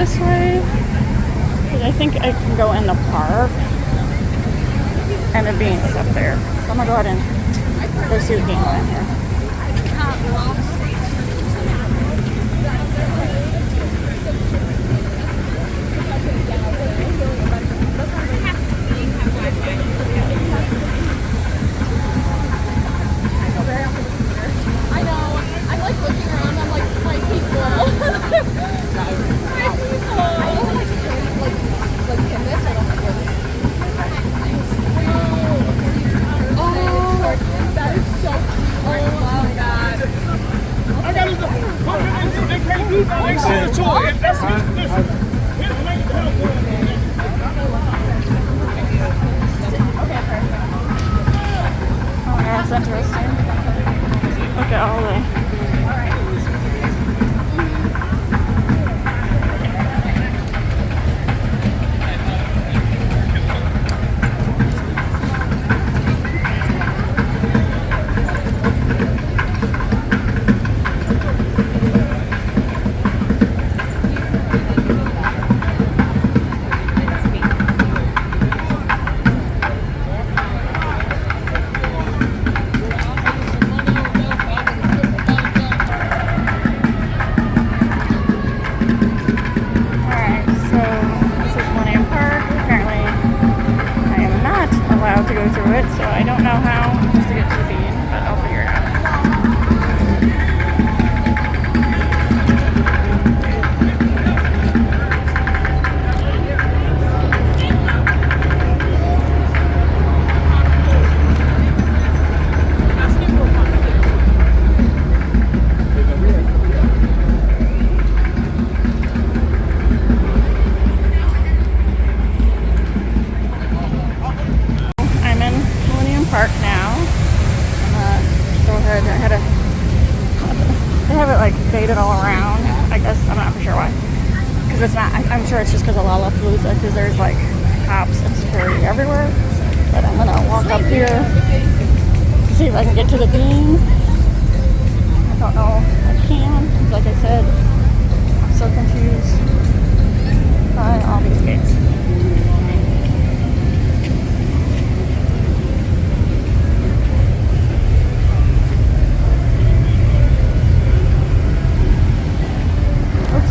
this way. Because I think I can go in the park. And the bean is up there. So I'm going to go ahead and go see what bean is in here. I know. I like looking around. I'm like, my people. My people. I don't like in this. I don't like this. Oh, that is so cute. Oh my god. I got it. They can't do that. They see the tool. If that's Oh, that's interesting. Look at all the... to go through it, so I don't know how just to get to the bean, but I'll figure it out. Park now. Go ahead. They have it like gated all around. I guess I'm not for sure why. Because it's not. I'm sure it's just because of Lollapalooza. Because there's like cops and security everywhere. But I'm gonna walk up here to see if I can get to the bean. I don't know if I can. Like I said, I'm so confused by all these gates.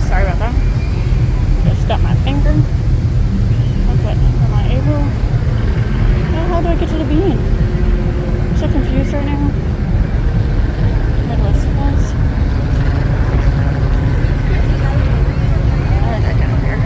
Sorry about that. Just got my finger. Okay, am I able? How do I get to the bean? I'm so confused right now. Midwest was. I think I got up here.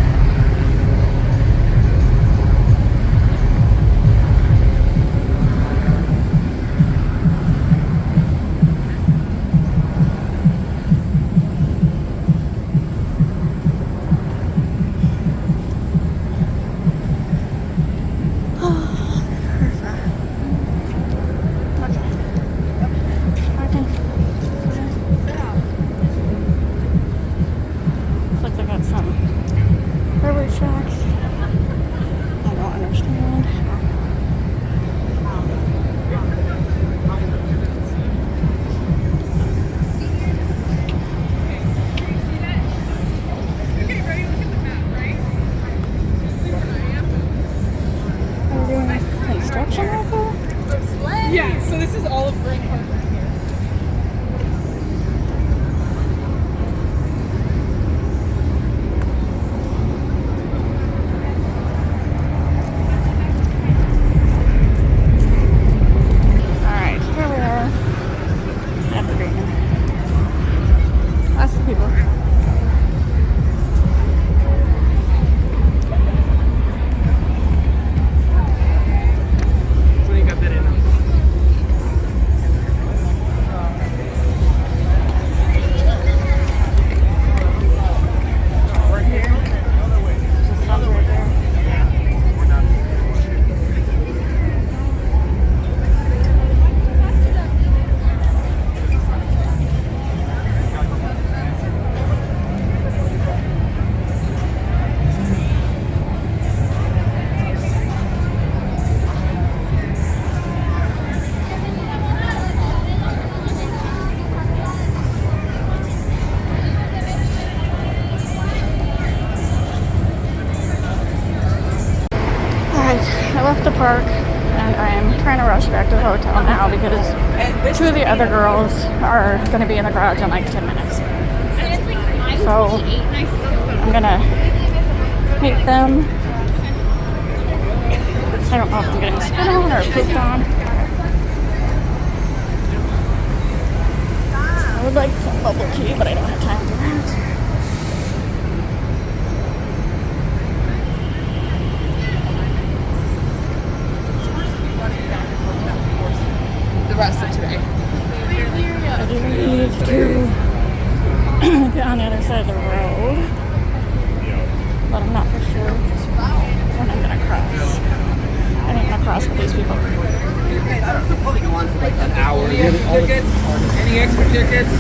Yeah, so this is all of Green Park right here. park, and I'm trying to rush back to the hotel now because two of the other girls are going to be in the garage in like 10 minutes. So I'm going to meet them. I don't know if I'm getting spit on or pooped on. I would like some bubble tea, but I don't have time for that. The rest of today. I do need to get on the other side of the road, but I'm not for sure when I'm gonna cross. I ain't gonna cross with these people. Probably go on for like an hour. Any extra tickets?